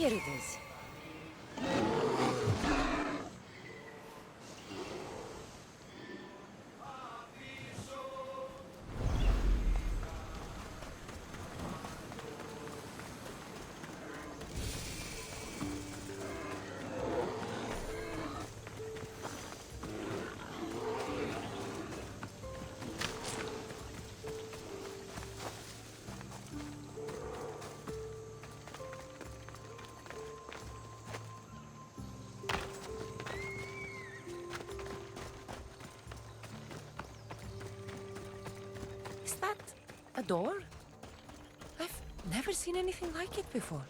Here it is. Is that a door? I've never seen anything like it before.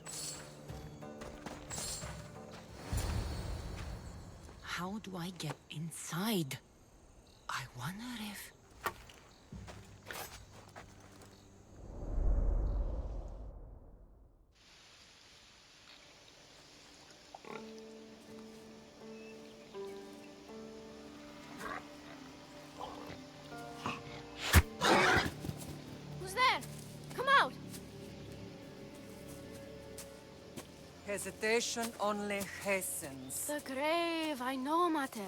How do I get inside? I wonder if... Who's there? Come out! Hesitation only hastens. The grave, I know, Mater.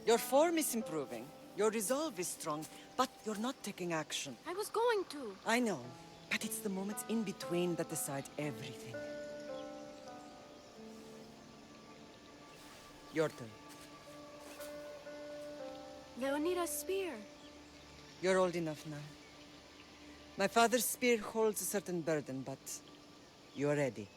Your form is improving. Your resolve is strong, but you're not taking action. I was going to. I know, but it's the moments in between that decide everything. Your turn. Leonida's spear. You're old enough now. My father's spear holds a certain burden, but you're ready.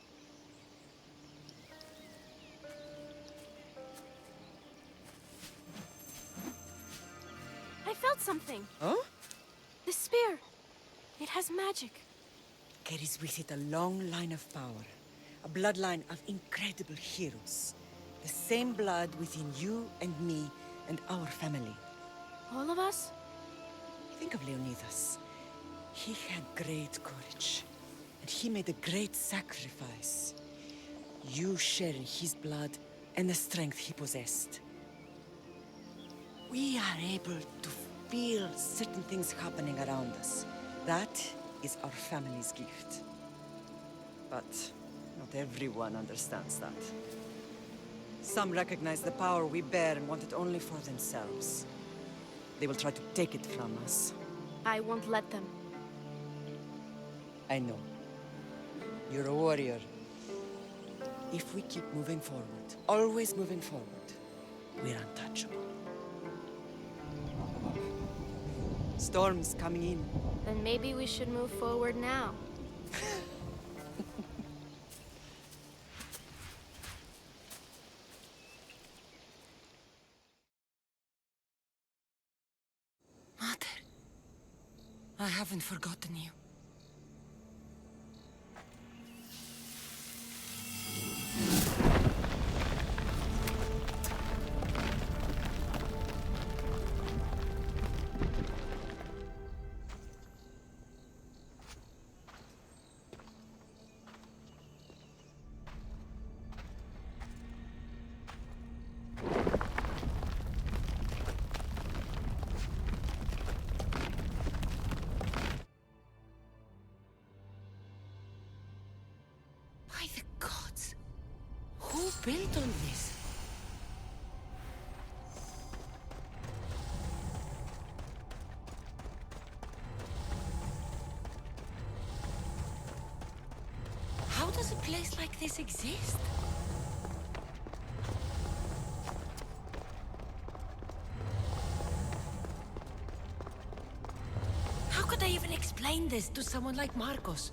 I felt something. Huh? The spear. It has magic. Carries with it a long line of power. A bloodline of incredible heroes. The same blood within you and me and our family. All of us? Think of Leonidas. He had great courage. And he made a great sacrifice. You share in his blood and the strength he possessed. We are able to feel certain things happening around us. That is our family's gift. But not everyone understands that. Some recognize the power we bear and want it only for themselves. They will try to take it from us. I won't let them. I know. You're a warrior. If we keep moving forward, always moving forward, we're untouchable. Storm's coming in. Then maybe we should move forward now. Mother, I haven't forgotten you. By the gods! Who built all this? How does a place like this exist? How could I even explain this to someone like Marcos?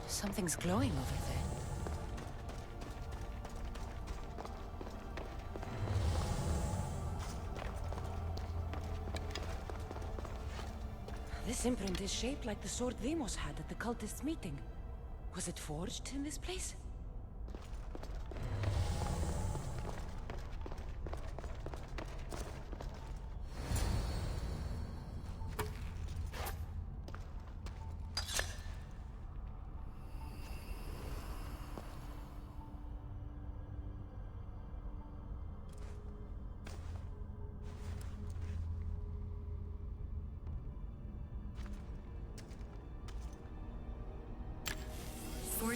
Something's glowing over there. This imprint is shaped like the sword Demos had at the cultists' meeting. Was it forged in this place?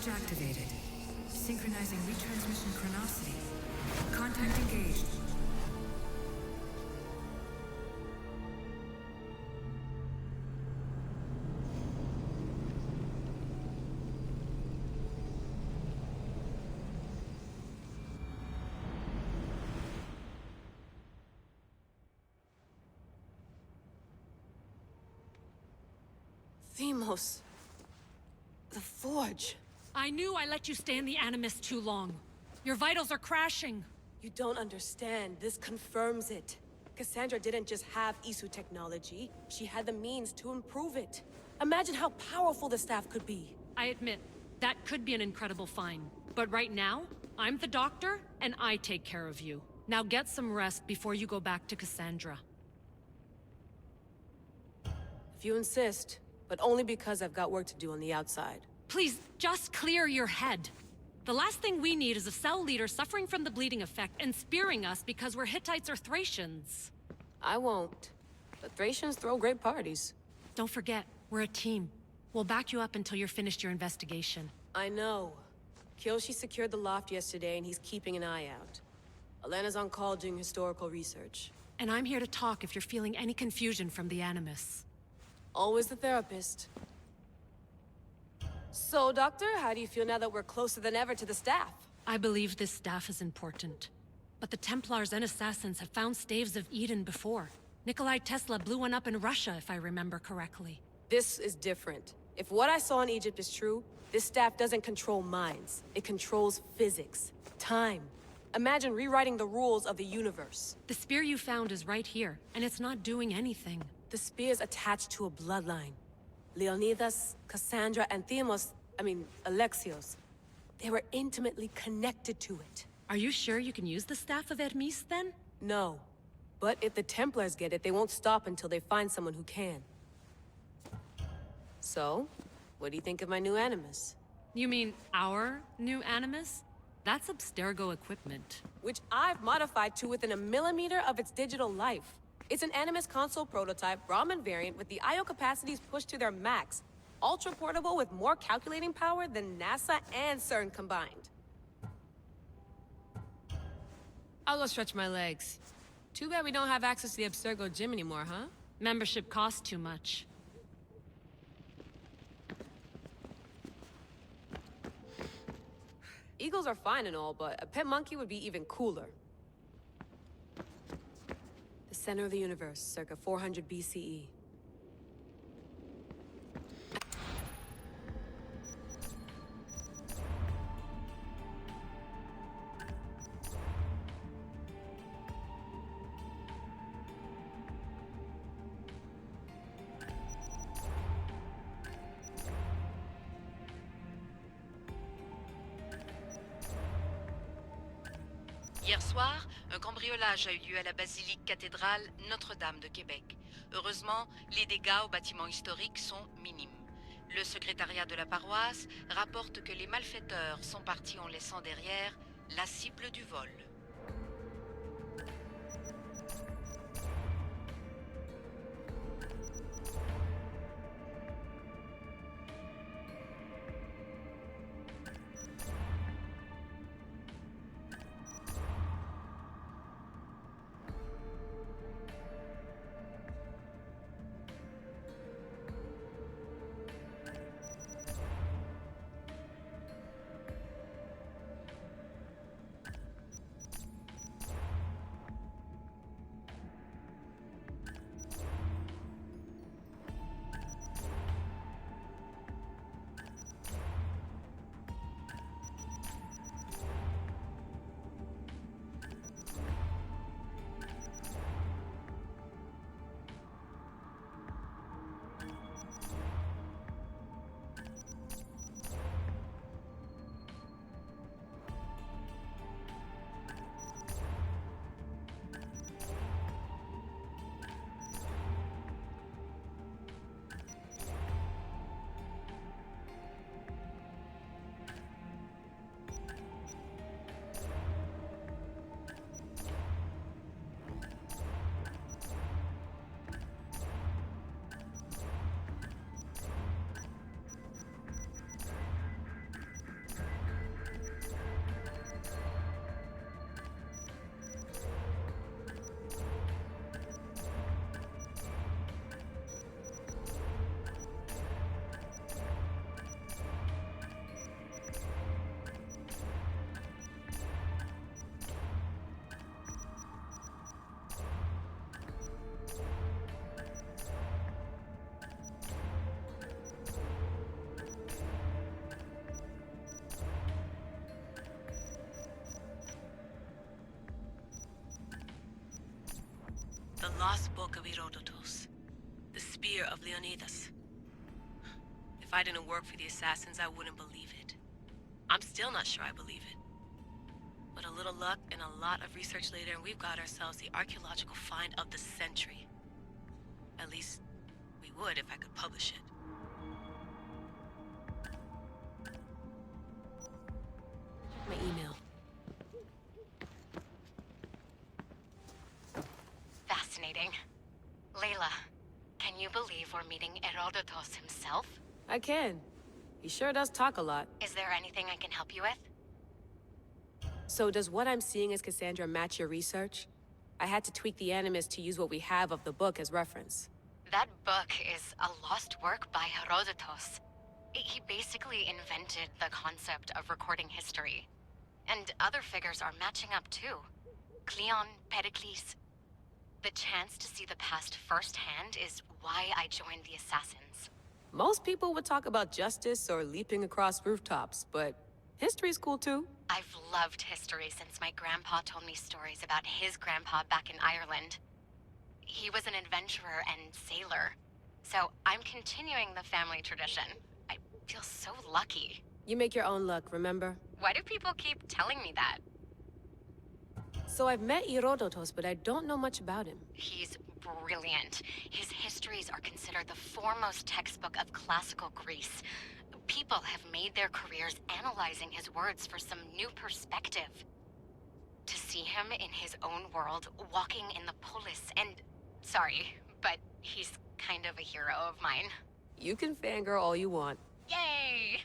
Forge activated. Synchronizing retransmission chronicity. Contact engaged. Themos. The Forge. I knew I let you stay in the Animus too long. Your vitals are crashing. You don't understand. This confirms it. Cassandra didn't just have Isu technology. She had the means to improve it. Imagine how powerful the staff could be. I admit, that could be an incredible find. But right now, I'm the doctor, and I take care of you. Now get some rest before you go back to Cassandra. If you insist, but only because I've got work to do on the outside. Please, just clear your head. The last thing we need is a cell leader suffering from the bleeding effect and spearing us because we're Hittites or Thracians. I won't. But Thracians throw great parties. Don't forget, we're a team. We'll back you up until you're finished your investigation. I know. Kyoshi secured the loft yesterday and he's keeping an eye out. Elena's on call doing historical research. And I'm here to talk if you're feeling any confusion from the Animus. Always the therapist. So, Doctor, how do you feel now that we're closer than ever to the staff? I believe this staff is important. But the Templars and Assassins have found staves of Eden before. Nikolai Tesla blew one up in Russia, if I remember correctly. This is different. If what I saw in Egypt is true, this staff doesn't control minds. It controls physics, time. Imagine rewriting the rules of the universe. The spear you found is right here, and it's not doing anything. The spear's attached to a bloodline. Leonidas, Cassandra, and Alexios. They were intimately connected to it. Are you sure you can use the Staff of Hermes, then? No. But if the Templars get it, they won't stop until they find someone who can. So, what do you think of my new Animus? You mean our new Animus? That's Abstergo equipment. Which I've modified to within a millimeter of its digital life. It's an Animus console prototype, Raman variant, with the I/O capacities pushed to their max. Ultra-portable with more calculating power than NASA and CERN combined. I'll go stretch my legs. Too bad we don't have access to the Abstergo gym anymore, huh? Membership costs too much. Eagles are fine and all, but a pet monkey would be even cooler. The center of the universe, circa 400 BCE. Hier soir, un cambriolage a eu lieu à la basilique cathédrale Notre-Dame de Québec. Heureusement, les dégâts au bâtiment historique sont minimes. Le secrétariat de la paroisse rapporte que les malfaiteurs sont partis en laissant derrière la cible du vol. lost book of Herodotus. The spear of Leonidas. If I didn't work for the assassins, I wouldn't believe it. I'm still not sure I believe it. But a little luck and a lot of research later, and we've got ourselves the archaeological find of the century. At least, we would if I could publish it. Check my email. Fascinating. Layla, can you believe we're meeting Herodotus himself? I can. He sure does talk a lot. Is there anything I can help you with? So does what I'm seeing as Cassandra match your research? I had to tweak the animus to use what we have of the book as reference. That book is a lost work by Herodotus. He basically invented the concept of recording history. And other figures are matching up too. Cleon, Pericles. The chance to see the past firsthand is why I joined the Assassins. Most people would talk about justice or leaping across rooftops, but history's cool too. I've loved history since my grandpa told me stories about his grandpa back in Ireland. He was an adventurer and sailor, so I'm continuing the family tradition. I feel so lucky. You make your own luck, remember? Why do people keep telling me that? So I've met Herodotus, but I don't know much about him. He's brilliant. His histories are considered the foremost textbook of classical Greece. People have made their careers analyzing his words for some new perspective. To see him in his own world, walking in the polis, and... Sorry, but he's kind of a hero of mine. You can fangirl all you want. Yay!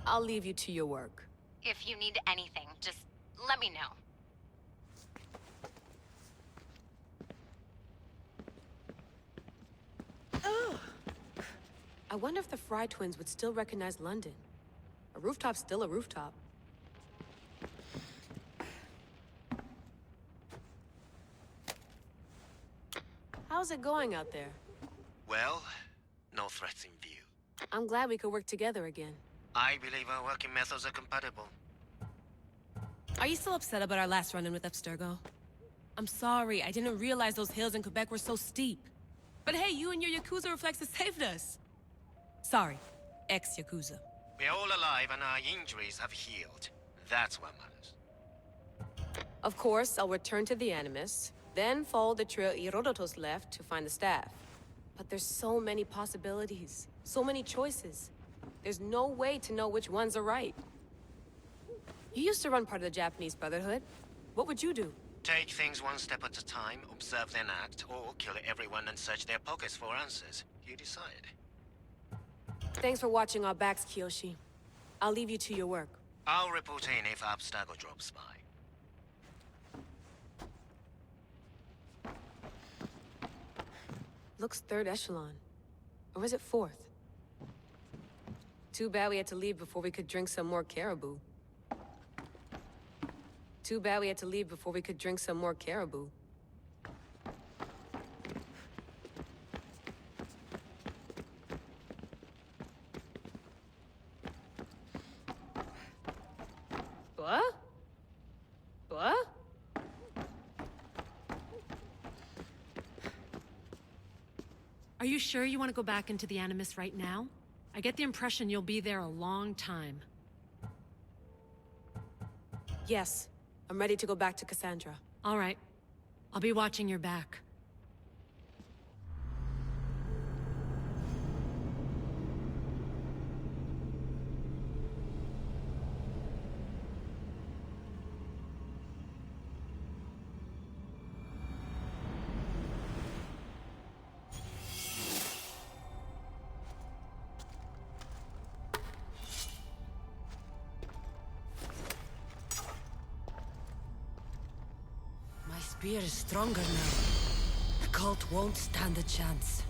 I'll leave you to your work. If you need anything, just let me know. I wonder if the Fry twins would still recognize London. A rooftop's still a rooftop. How's it going out there? Well, no threats in view. I'm glad we could work together again. I believe our working methods are compatible. Are you still upset about our last run-in with Abstergo? I'm sorry, I didn't realize those hills in Quebec were so steep. But hey, you and your Yakuza reflexes saved us. Sorry, ex-Yakuza. We're all alive and our injuries have healed. That's what matters. Of course, I'll return to the Animus, then follow the trail Herodotus left to find the staff. But there's so many possibilities, so many choices. There's no way to know which ones are right. You used to run part of the Japanese Brotherhood. What would you do? Take things one step at a time, observe then act, or kill everyone and search their pockets for answers. You decide. Thanks for watching our backs, Kiyoshi. I'll leave you to your work. I'll report in if Abstergo drops by. Looks third echelon. Or is it fourth? Too bad we had to leave before we could drink some more caribou. Too bad we had to leave before we could drink some more caribou. What? What? Are you sure you want to go back into the Animus right now? I get the impression you'll be there a long time. Yes. I'm ready to go back to Cassandra. All right. I'll be watching your back. My spear is stronger now. The cult won't stand a chance.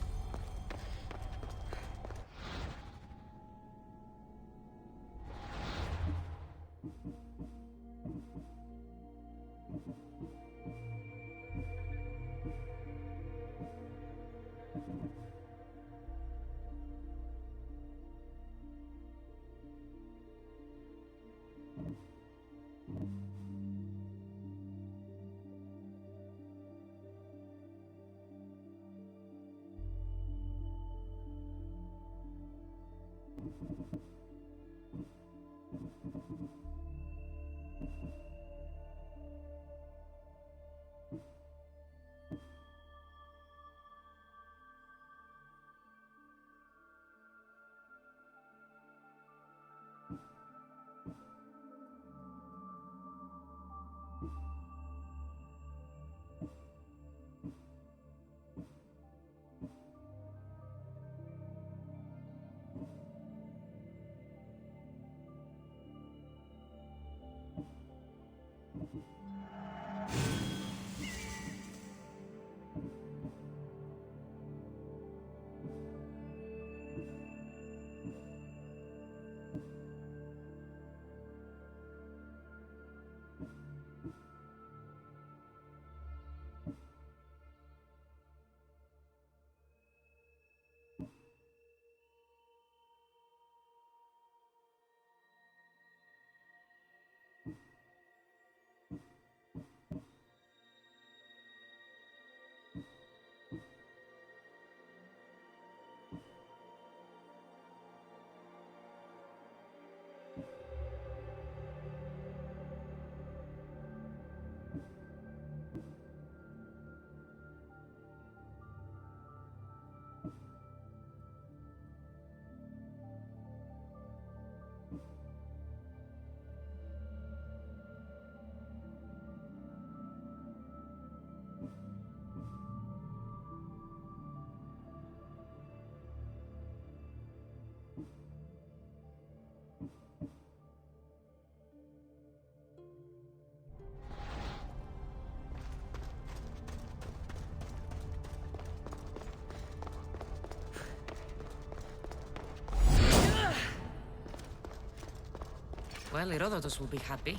Well, Herodotus will be happy.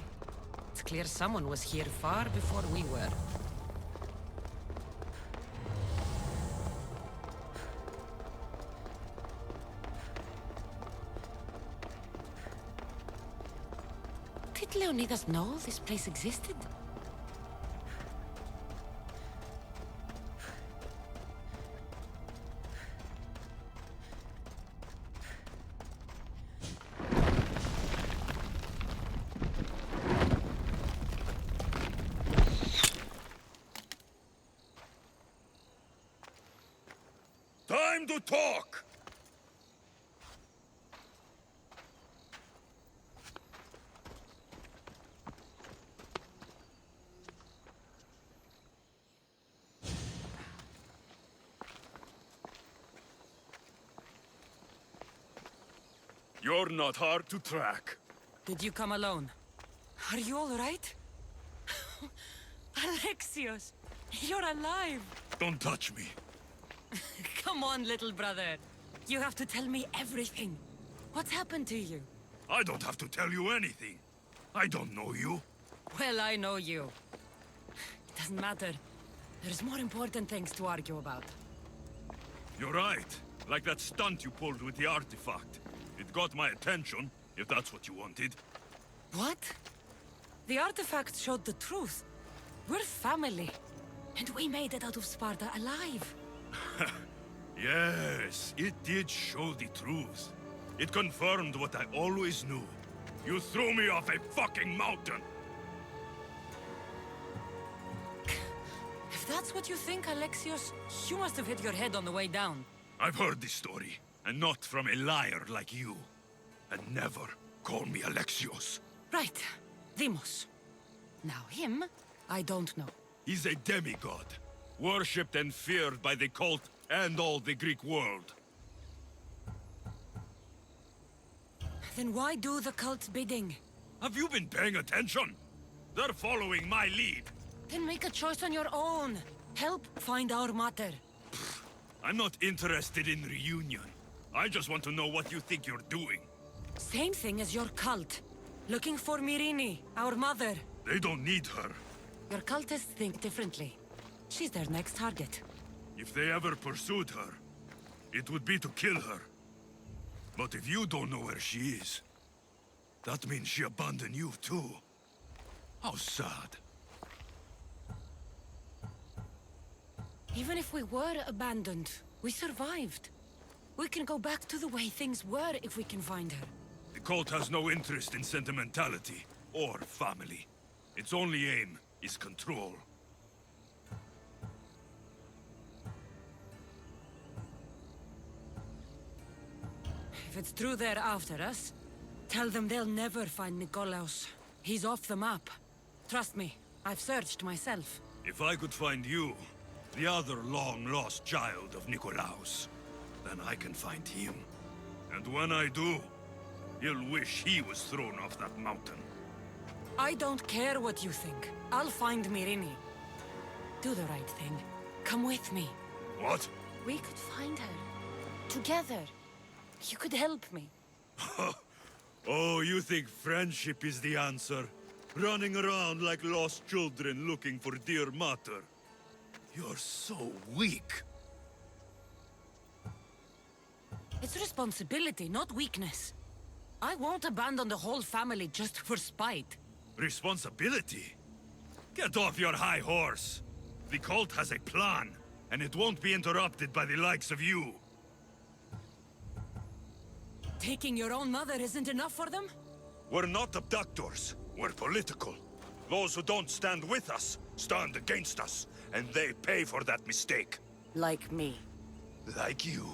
It's clear someone was here far before we were. Did Leonidas know this place existed? Time to talk! You're not hard to track. Did you come alone? Are you all right? Alexios, you're alive! Don't touch me. Come on, little brother. You have to tell me everything. What's happened to you? I don't have to tell you anything. I don't know you. Well, I know you. It doesn't matter. There's more important things to argue about. You're right. Like that stunt you pulled with the artifact. It got my attention, if that's what you wanted. What? The artifact showed the truth. We're family. And we made it out of Sparta alive. Yes, it did show the truth. It confirmed what I always knew. You threw me off a fucking mountain! If that's what you think, Alexios, you must have hit your head on the way down. I've heard this story, and not from a liar like you. And never call me Alexios. Right. Demos. Now him, I don't know. He's a demigod, worshipped and feared by the cult and all the Greek world. Then why do the cult's bidding? Have you been paying attention? They're following my lead. Then make a choice on your own. Help find our mater. I'm not interested in reunion. I just want to know what you think you're doing. Same thing as your cult. Looking for Myrrine, our mother. They don't need her. Your cultists think differently. She's their next target. If they ever pursued her, it would be to kill her. But if you don't know where she is, that means she abandoned you too. How sad. Even if we were abandoned, we survived. We can go back to the way things were if we can find her. The cult has no interest in sentimentality or family. Its only aim is control. If it's true they're after us, tell them they'll never find Nikolaos. He's off the map. Trust me, I've searched myself. If I could find you, the other long-lost child of Nikolaos, then I can find him. And when I do, he'll wish he was thrown off that mountain. I don't care what you think. I'll find Myrrine. Do the right thing. Come with me. What? We could find her. Together. You could help me. Oh, you think friendship is the answer? Running around like lost children looking for dear mater. You're so weak. It's responsibility, not weakness. I won't abandon the whole family just for spite. Responsibility? Get off your high horse. The cult has a plan, and it won't be interrupted by the likes of you. Taking your own mother isn't enough for them? We're not abductors. We're political. Those who don't stand with us, stand against us, and they pay for that mistake. Like me. Like you.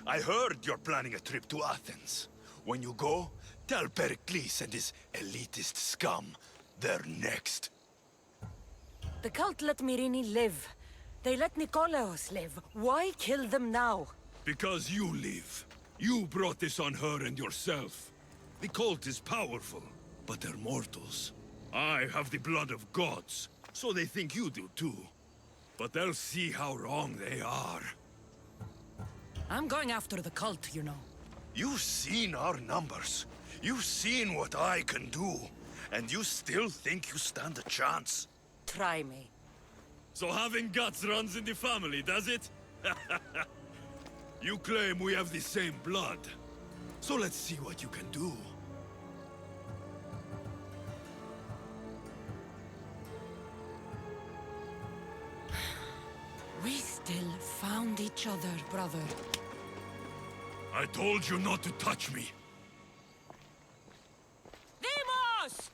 I heard you're planning a trip to Athens. When you go, tell Pericles and his elitist scum they're next. The cult let Myrrine live. They let Nikolaos live. Why kill them now? Because you live. You brought this on her and yourself. The cult is powerful, but they're mortals. I have the blood of gods, so they think you do too. But they'll see how wrong they are. I'm going after the cult, you know. You've seen our numbers. You've seen what I can do, and you still think you stand a chance? Try me. So having guts runs in the family, does it? You claim we have the same blood. So let's see what you can do. We still found each other, brother. I told you not to touch me. Demos!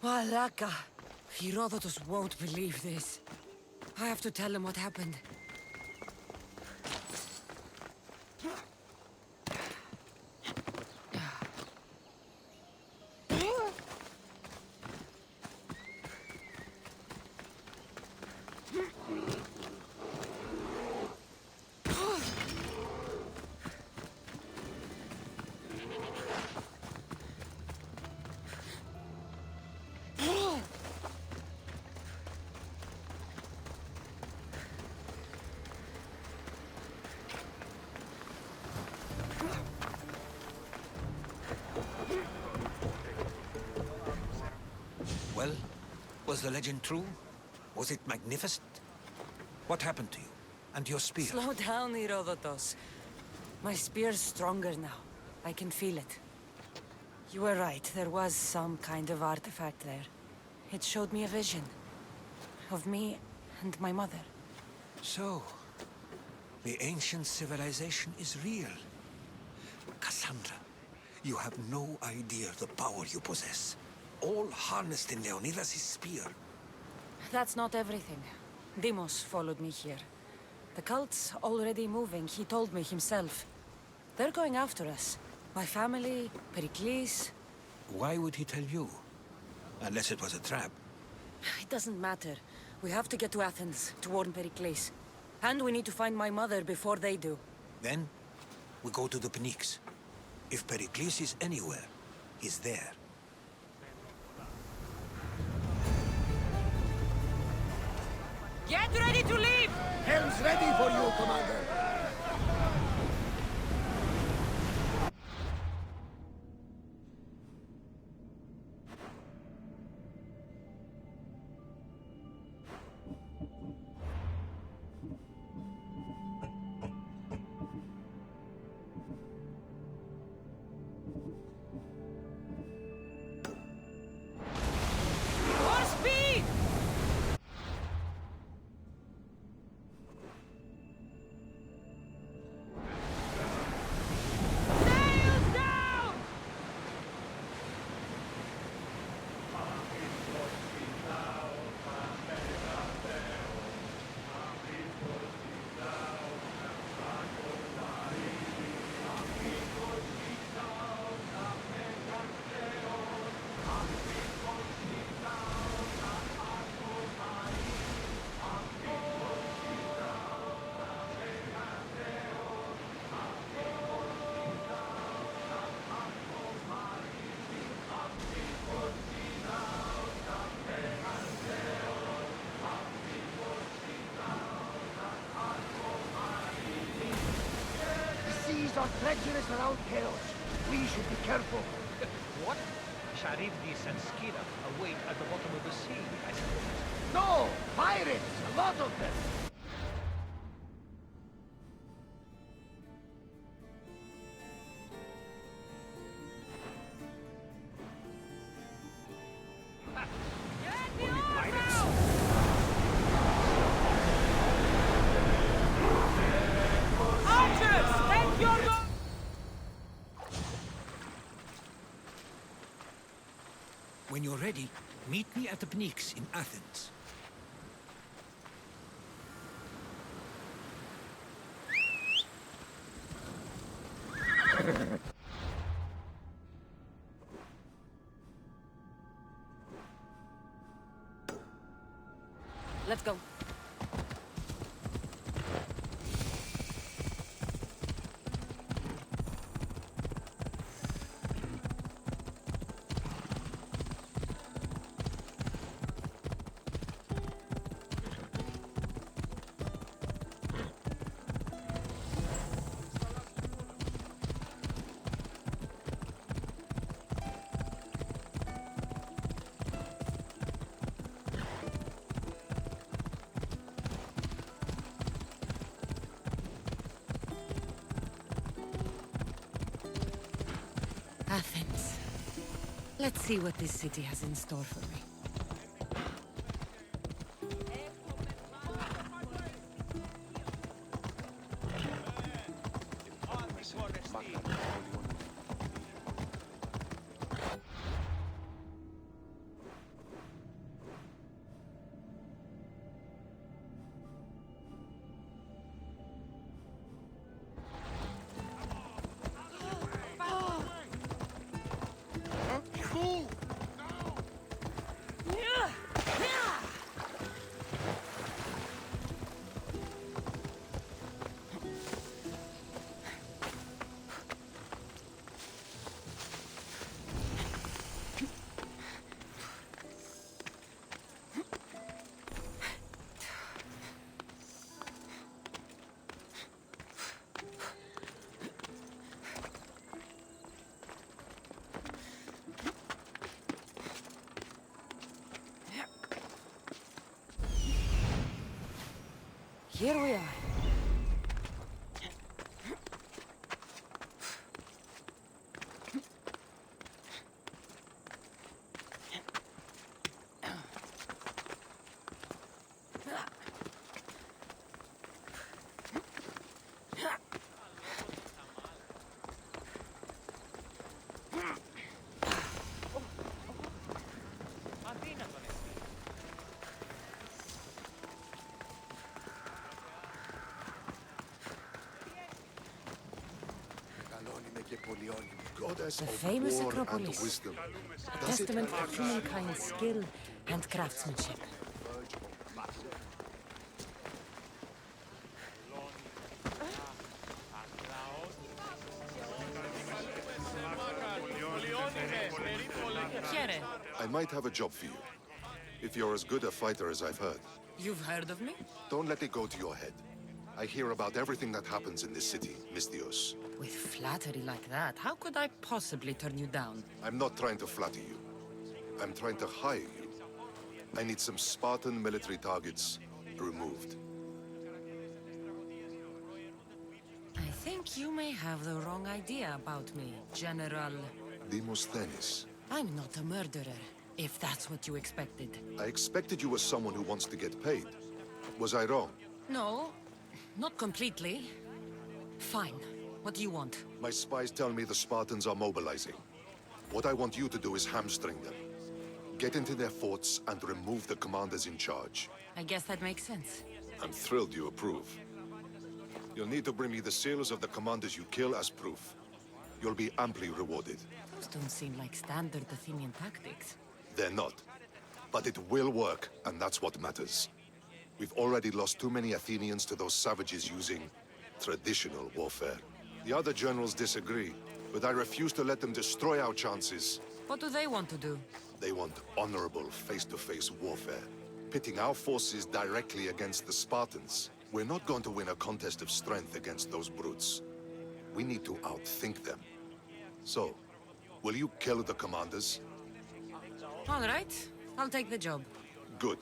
Malaka. Herodotus won't believe this. I have to tell him what happened. Well, was the legend true? Was it magnificent? What happened to you? And your spear? Slow down, Herodotus. My spear's stronger now. I can feel it. You were right, there was some kind of artifact there. It showed me a vision. Of me and my mother. So, the ancient civilization is real. Cassandra, you have no idea the power you possess. All harnessed in Leonidas' spear. That's not everything. Demos followed me here. The cult's already moving, he told me himself. They're going after us. My family, Pericles. Why would he tell you? Unless it was a trap. It doesn't matter. We have to get to Athens, to warn Pericles. And we need to find my mother before they do. Then, we go to the Pnyx. If Pericles is anywhere, he's there. Get ready to leave! Helm's ready for you, Commander! More speed! Sails down! The seas are treacherous around chaos. We should be careful. What? Charybdis and Scylla await at the bottom of the sea, I suppose. No! Pirates! A lot of them! Only pirates? Archers, stand your ground! When you're ready, meet me at the Pnyx in Athens. Let's go. Let's see what this city has in store for me. Here we are. Goddess The of famous war Acropolis. and wisdom. A testament of humankind's skill and craftsmanship. I might have a job for you. If you're as good a fighter as I've heard. You've heard of me? Don't let it go to your head. I hear about everything that happens in this city, Mystios. With flattery like that, how could I possibly turn you down? I'm not trying to flatter you. I'm trying to hire you. I need some Spartan military targets removed. I think you may have the wrong idea about me, General. Demosthenes. I'm not a murderer, if that's what you expected. I expected you as someone who wants to get paid. Was I wrong? No, not completely. Fine. What do you want? My spies tell me the Spartans are mobilizing. What I want you to do is hamstring them. Get into their forts and remove the commanders in charge. I guess that makes sense. I'm thrilled you approve. You'll need to bring me the seals of the commanders you kill as proof. You'll be amply rewarded. Those don't seem like standard Athenian tactics. They're not. But it will work, and that's what matters. We've already lost too many Athenians to those savages using traditional warfare. The other generals disagree, but I refuse to let them destroy our chances. What do they want to do? They want honorable face-to-face warfare, pitting our forces directly against the Spartans. We're not going to win a contest of strength against those brutes. We need to outthink them. So, will you kill the commanders? All right, I'll take the job. Good.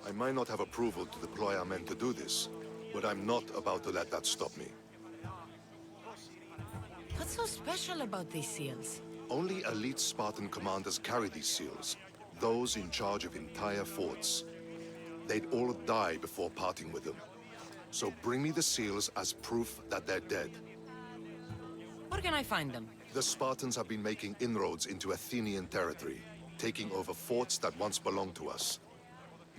I might not have approval to deploy our men to do this, but I'm not about to let that stop me. What's so special about these seals? Only elite Spartan commanders carry these seals, those in charge of entire forts. They'd all die before parting with them. So bring me the seals as proof that they're dead. Where can I find them? The Spartans have been making inroads into Athenian territory, taking over forts that once belonged to us.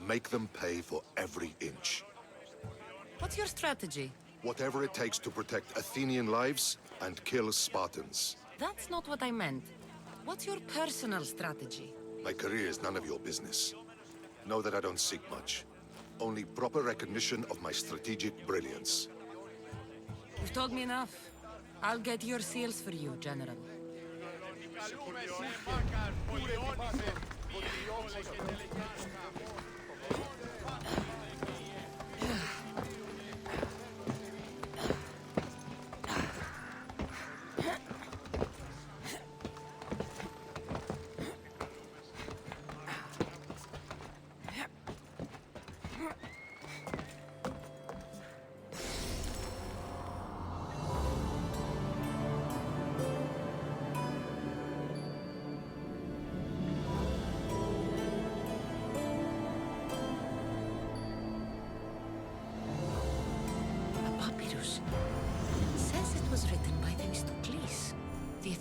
Make them pay for every inch. What's your strategy? Whatever it takes to protect Athenian lives and kill Spartans. That's not what I meant. What's your personal strategy? My career is none of your business. Know that I don't seek much. Only proper recognition of my strategic brilliance. You've told me enough. I'll get your seals for you, General.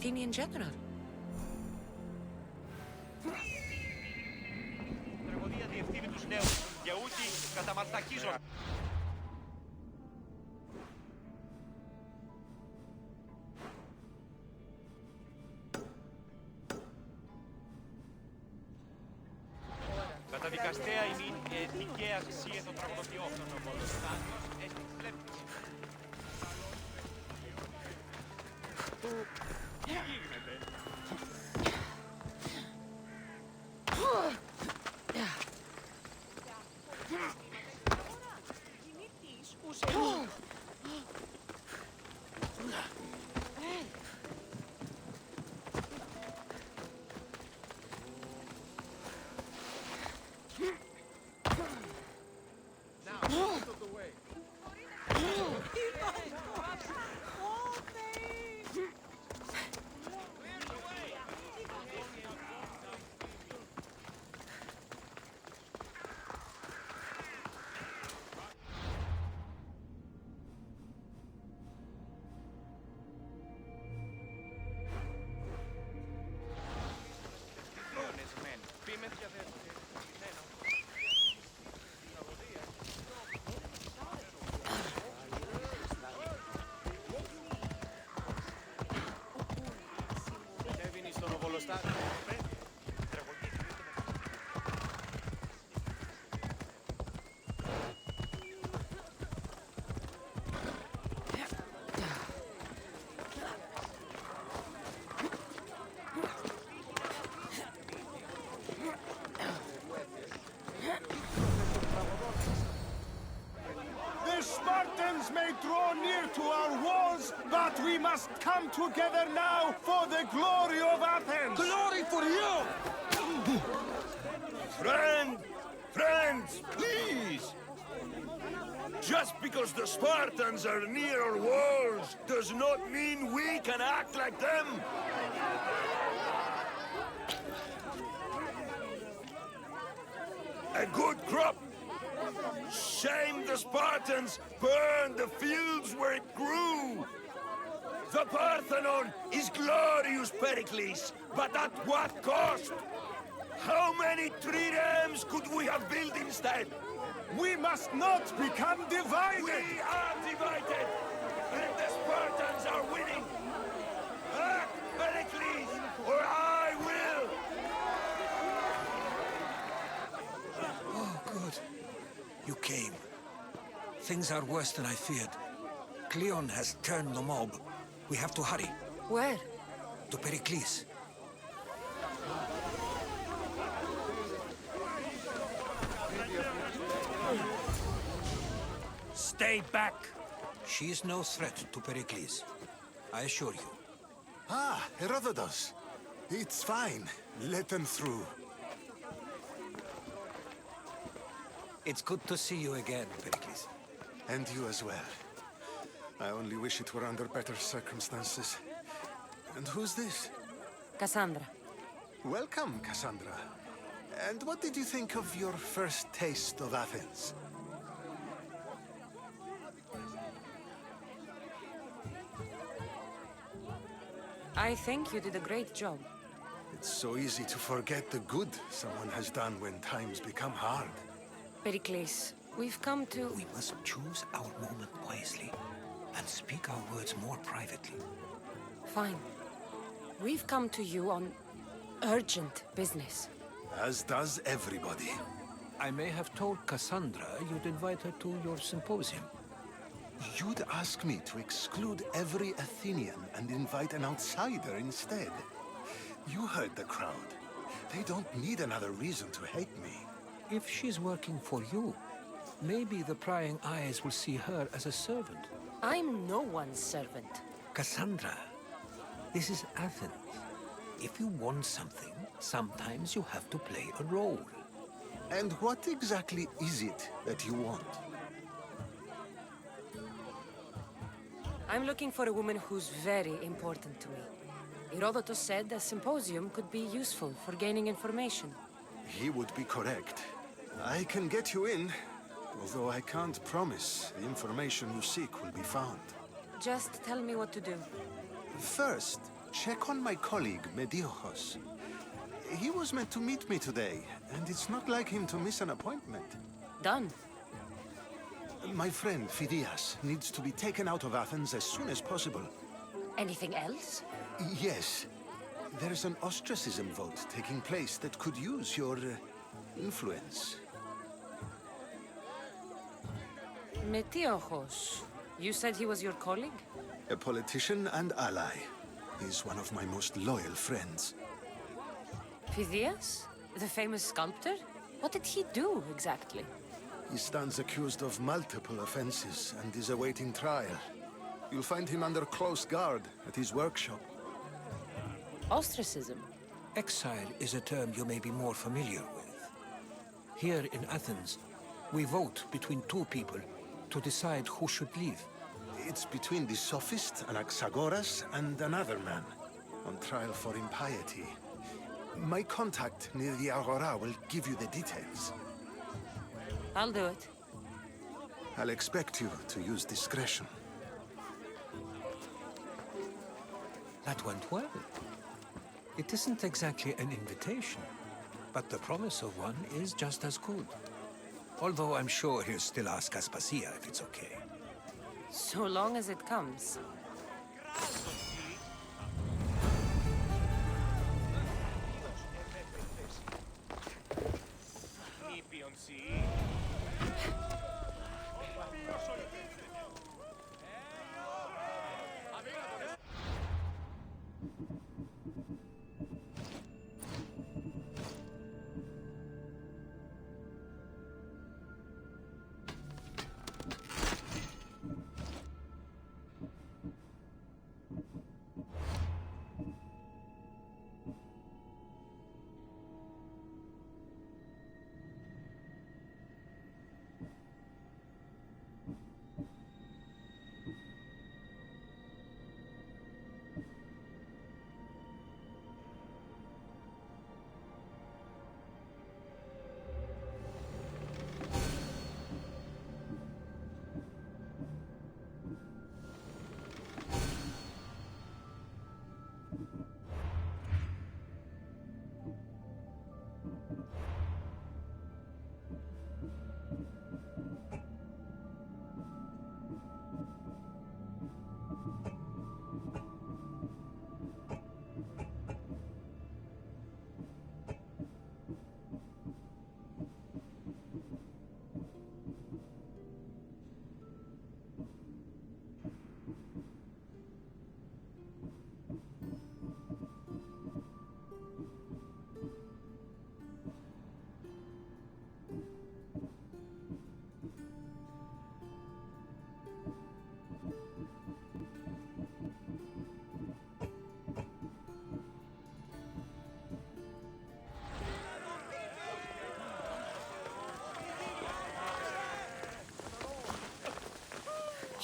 Athenian general. Τραγωδία διευθύνει τους νέους. Γεούκοι καταμαρτακίζονται. Καταδικαστέα ημίν δικαία αξία των τραγωδιών. Έστει φλέπτης. Τι γίνεται? May draw near to our walls, but we must come together now for the glory of Athens! Glory for you! Friends, please! Just because the Spartans are near our walls does not mean we can act like them! A good crop! Shame the Spartans burned the fields where it grew! The Parthenon is glorious, Pericles, but at what cost? How many triremes could we have built instead? We must not become divided! We are divided, and the Spartans are winning! Act, Pericles, or I will! Oh, good. You came. Things are worse than I feared. Cleon has turned the mob. We have to hurry. Where? To Pericles. Stay back! She is no threat to Pericles. I assure you. Ah, Herodotus. It's fine. Let them through. It's good to see you again, Pericles. And you as well. I only wish it were under better circumstances. And who's this? Cassandra. Welcome, Cassandra. And what did you think of your first taste of Athens? I think you did a great job. It's so easy to forget the good someone has done when times become hard. Pericles, we've come to... We must choose our moment wisely and speak our words more privately. Fine. We've come to you on urgent business. As does everybody. I may have told Cassandra you'd invite her to your symposium. You'd ask me to exclude every Athenian and invite an outsider instead. You heard the crowd. They don't need another reason to hate me. If she's working for you, maybe the prying eyes will see her as a servant. I'm no one's servant. Cassandra, this is Athens. If you want something, sometimes you have to play a role. And what exactly is it that you want? I'm looking for a woman who's very important to me. Herodotus said a symposium could be useful for gaining information. He would be correct. I can get you in, although I can't promise the information you seek will be found. Just tell me what to do. First, check on my colleague, Mediojos. He was meant to meet me today, and it's not like him to miss an appointment. Done. My friend, Phidias, needs to be taken out of Athens as soon as possible. Anything else? Yes. There's an ostracism vote taking place that could use your influence. Metiochos. You said he was your colleague? A politician and ally. He's one of my most loyal friends. Phidias? The famous sculptor? What did he do, exactly? He stands accused of multiple offenses and is awaiting trial. You'll find him under close guard at his workshop. Ostracism? Exile is a term you may be more familiar with. Here in Athens, we vote between two people to decide who should leave. It's between the sophist, Anaxagoras, and another man, on trial for impiety. My contact near the Agora will give you the details. I'll do it. I'll expect you to use discretion. That went well. It isn't exactly an invitation, but the promise of one is just as good. Although I'm sure he'll still ask Aspasia if it's okay. So long as it comes.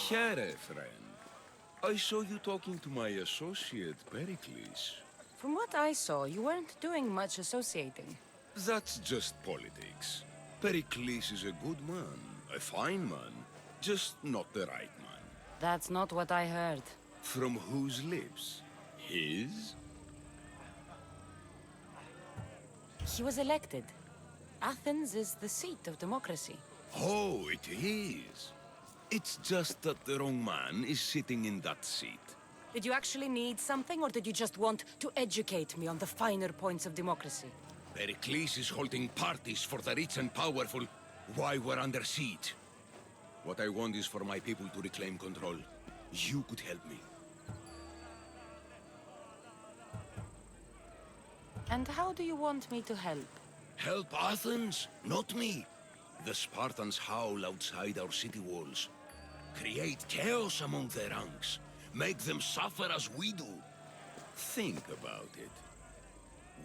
Here, friend. I saw you talking to my associate, Pericles. From what I saw, you weren't doing much associating. That's just politics. Pericles is a good man, a fine man, just not the right man. That's not what I heard. From whose lips? His? He was elected. Athens is the seat of democracy. Oh, it is. It's just that the wrong man is sitting in that seat. Did you actually need something, or did you just want to educate me on the finer points of democracy? Pericles is holding parties for the rich and powerful while we're under siege. What I want is for my people to reclaim control. You could help me. And how do you want me to help? Help Athens, not me. The Spartans howl outside our city walls. Create chaos among their ranks. Make them suffer as we do. Think about it.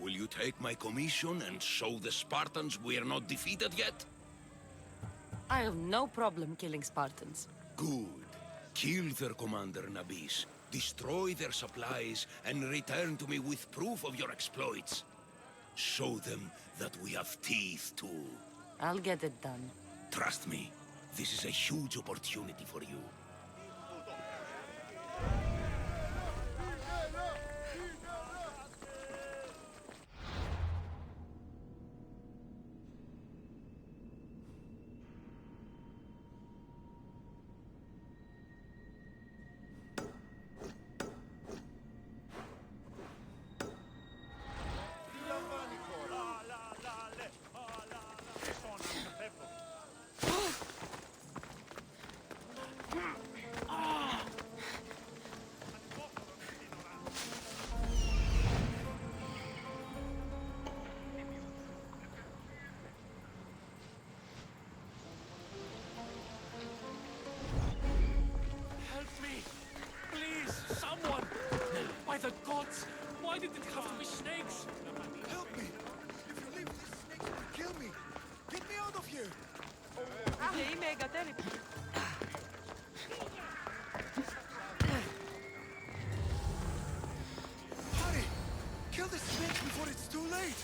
Will you take my commission and show the Spartans we are not defeated yet? I have no problem killing Spartans. Good. Kill their commander, Nabis. Destroy their supplies and return to me with proof of your exploits. Show them that we have teeth too. I'll get it done. Trust me, this is a huge opportunity for you. Why did it have to be snakes? Help me! If you leave, these snakes will kill me! Get me out of here! Είμαι εγκατέλειπτη. Hurry! Kill the snakes before it's too late!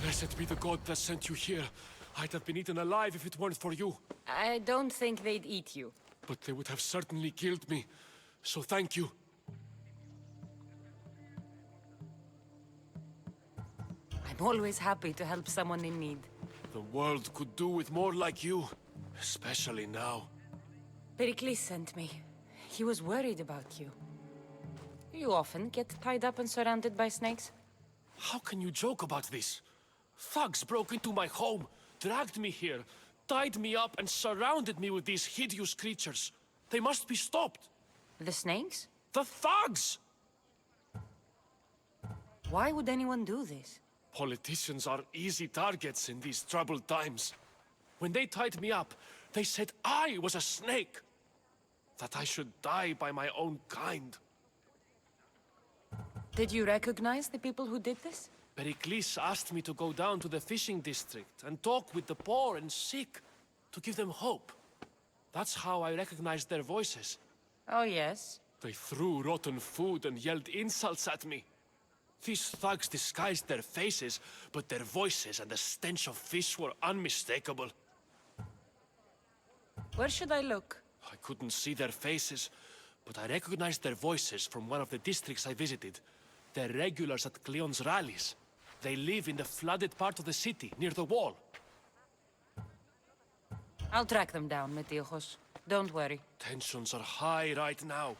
Blessed be the god that sent you here. I'd have been eaten alive if it weren't for you. I don't think they'd eat you. But they would have certainly killed me. So thank you. I'm always happy to help someone in need. The world could do with more like you. Especially now. Pericles sent me. He was worried about you. You often get tied up and surrounded by snakes? How can you joke about this? Thugs broke into my home, dragged me here, tied me up and surrounded me with these hideous creatures. They must be stopped. The snakes? The thugs! Why would anyone do this? Politicians are easy targets in these troubled times. When they tied me up, they said I was a snake. That I should die by my own kind. Did you recognize the people who did this? Pericles asked me to go down to the fishing district and talk with the poor and sick, to give them hope. That's how I recognized their voices. Oh, yes? They threw rotten food and yelled insults at me. These thugs disguised their faces, but their voices and the stench of fish were unmistakable. Where should I look? I couldn't see their faces, but I recognized their voices from one of the districts I visited. They're regulars at Cleon's rallies. They live in the flooded part of the city, near the wall. I'll track them down, Metiojos. Don't worry. Tensions are high right now.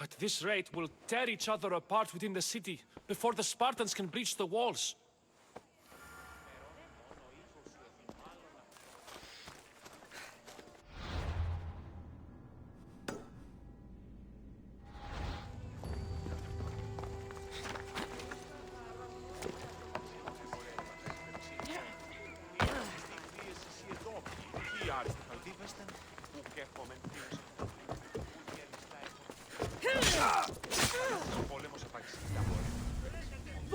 At this rate, we'll tear each other apart within the city, before the Spartans can breach the walls.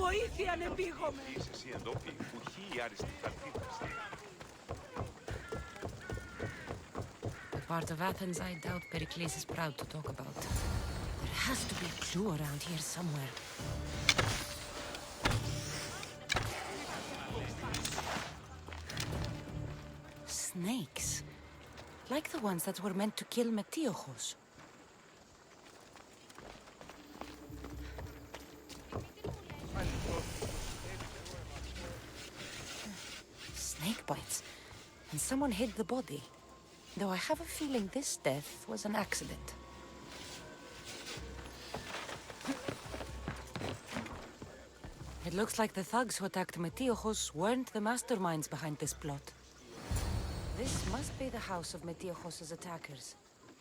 Βοήθεια ανεπίγομαι! Είσαι εσύ εντόπι, πουχή η άριστη χαλκίδα. The part of Athens I doubt Pericles is proud to talk about. There has to be a clue around here somewhere. Snakes. Like the ones that were meant to kill Metiojos. Snake bites. And someone hid the body. Though I have a feeling this death was an accident. It looks like the thugs who attacked Metiojos weren't the masterminds behind this plot. This must be the house of Metiojos' attackers.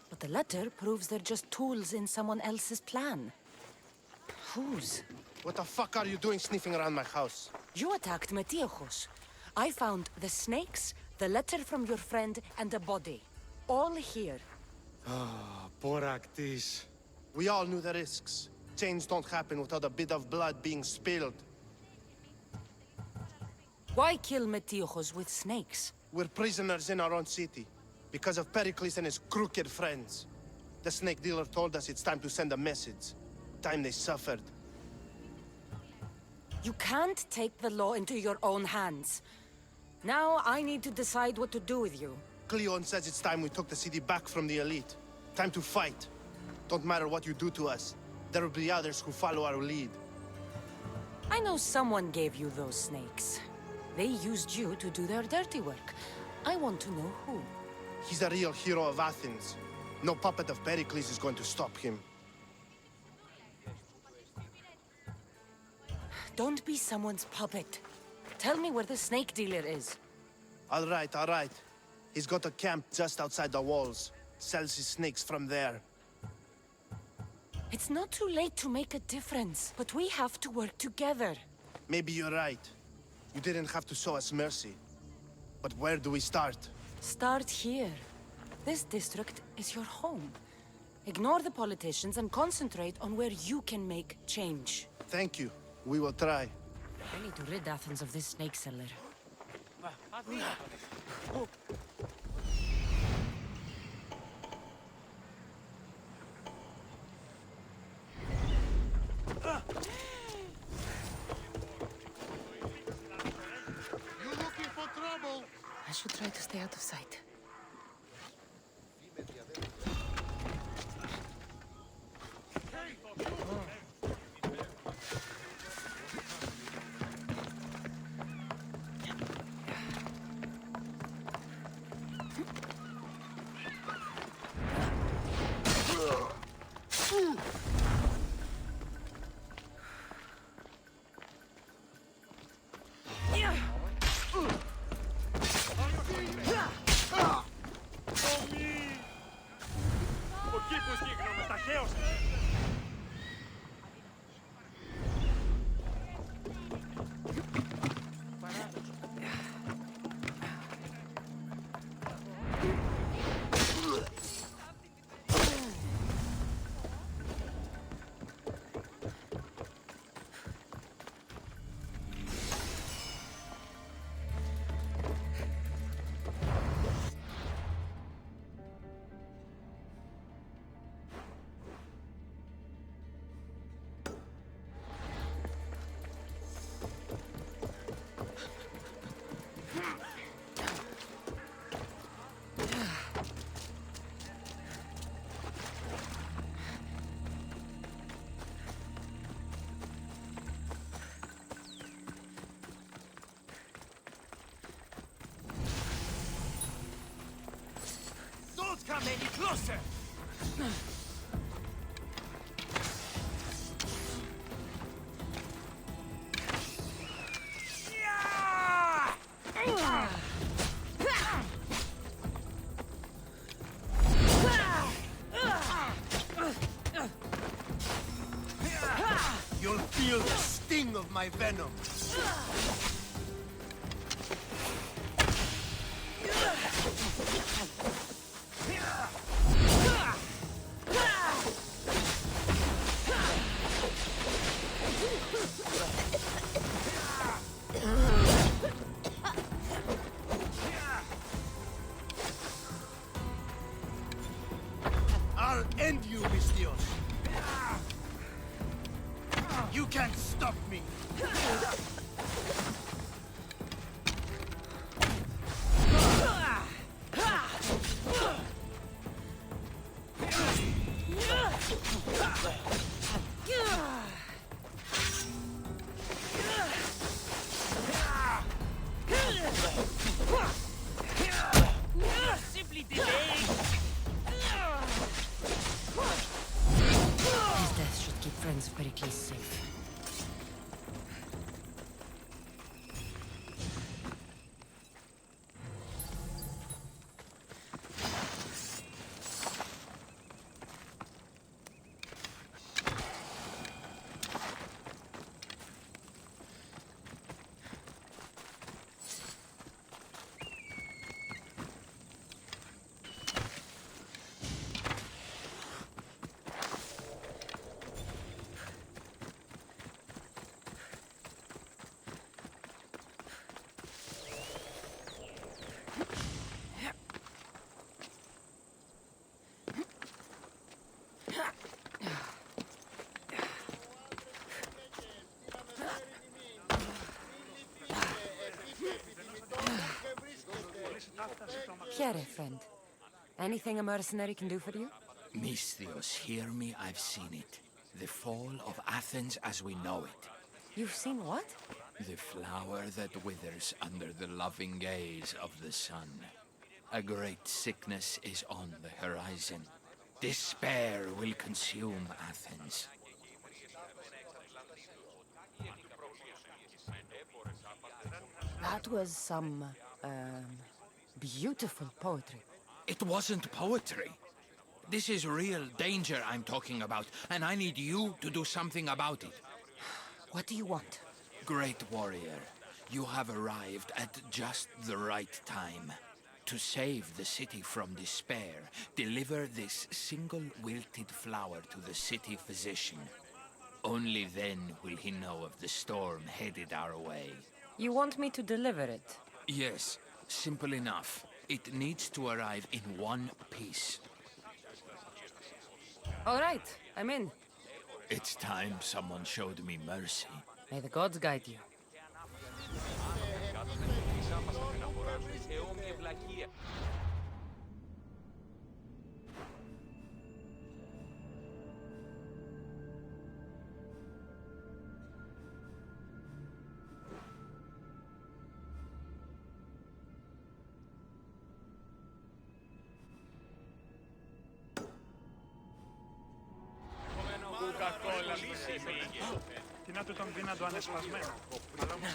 But the letter proves they're just tools in someone else's plan. Whose? What the fuck are you doing sniffing around my house? You attacked Metiojos. I found the snakes, the letter from your friend, and a body. All here. Ah, Boraktis. We all knew the risks. Change don't happen without a bit of blood being spilled. Why kill Metiojos with snakes? We're prisoners in our own city. Because of Pericles and his crooked friends. The snake dealer told us it's time to send a message. Time they suffered. You can't take the law into your own hands. Now I need to decide what to do with you. Cleon says it's time we took the city back from the elite. Time to fight. Don't matter what you do to us. There will be others who follow our lead. I know someone gave you those snakes. They used you to do their dirty work. I want to know who. He's a real hero of Athens. No puppet of Pericles is going to stop him. Don't be someone's puppet. Tell me where the snake dealer is. All right, all right. He's got a camp just outside the walls. sells his snakes from there. It's not too late to make a difference, but we have to work together. Maybe you're right. You didn't have to show us mercy. But where do we start? Start here. This district is your home. Ignore the politicians and concentrate on where you can make change. Thank you. We will try. I need to rid Athens of this snake seller. You looking for trouble? I should try to stay out of sight. Don't come any closer! You'll feel the sting of my venom. I'll end you, Mistios. You can't stop me. Simply delaying. His death should keep friends of Pericles safe. Chiare, friend. Anything a mercenary can do for you? Misthios, hear me, I've seen it. The fall of Athens as we know it. You've seen what? The flower that withers under the loving gaze of the sun. A great sickness is on the horizon. Despair will consume Athens. That was some, beautiful poetry. It wasn't poetry. This is real danger I'm talking about, and I need you to do something about it. What do you want? Great warrior, you have arrived at just the right time. To save the city from despair, deliver this single wilted flower to the city physician. Only then will he know of the storm headed our way. You want me to deliver it? Yes, simple enough. It needs to arrive in one piece. All right, I'm in. It's time someone showed me mercy. May the gods guide you. Τι να του τον δει να το ανεσπασμένο. Αλλά όμως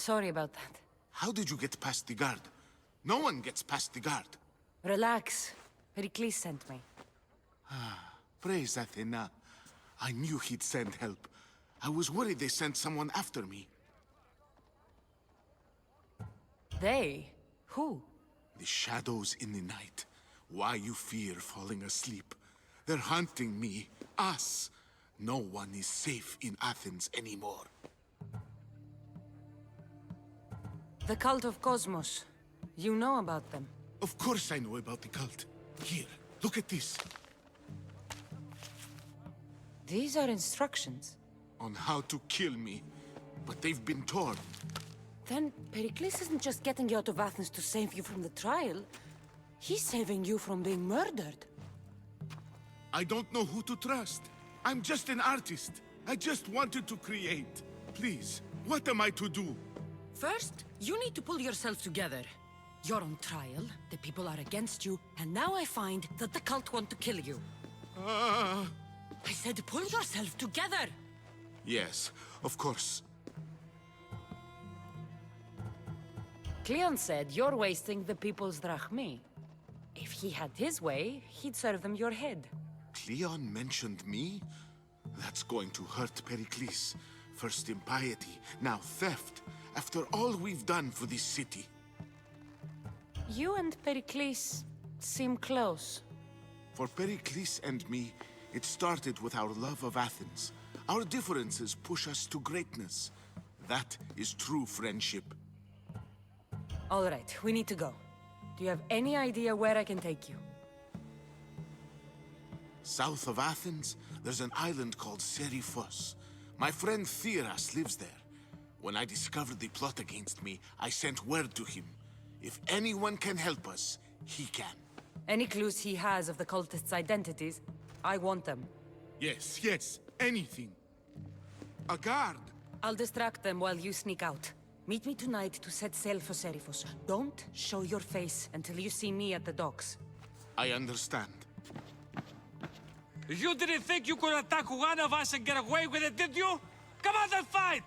Sorry about that. How did you get past the guard? No one gets past the guard. Relax. Pericles sent me. Praise Athena. I knew he'd send help. I was worried they sent someone after me. They? Who? The shadows in the night. Why you fear falling asleep. They're hunting me. Us. No one is safe in Athens anymore. The cult of Cosmos. You know about them. Of course I know about the cult. Here, look at this. These are instructions. On how to kill me. But they've been torn. Then Pericles isn't just getting you out of Athens to save you from the trial. He's saving you from being murdered. I don't know who to trust. I'm just an artist. I just wanted to create. Please, what am I to do? First, you need to pull yourself together. You're on trial, the people are against you, and now I find that the cult want to kill you. I said pull yourself together! Yes, of course. Cleon said you're wasting the people's drachmi. If he had his way, he'd serve them your head. Cleon mentioned me? That's going to hurt Pericles. First impiety, now theft. After all we've done for this city. You and Pericles seem close. For Pericles and me, it started with our love of Athens. Our differences push us to greatness. That is true friendship. All right, we need to go. Do you have any idea where I can take you? South of Athens, there's an island called Seriphos. My friend Theras lives there. When I discovered the plot against me, I sent word to him. If anyone can help us, he can. Any clues he has of the cultists' identities, I want them. Yes, anything. A guard! I'll distract them while you sneak out. Meet me tonight to set sail for Serifos. Don't show your face until you see me at the docks. I understand. You didn't think you could attack one of us and get away with it, did you? Come on and fight!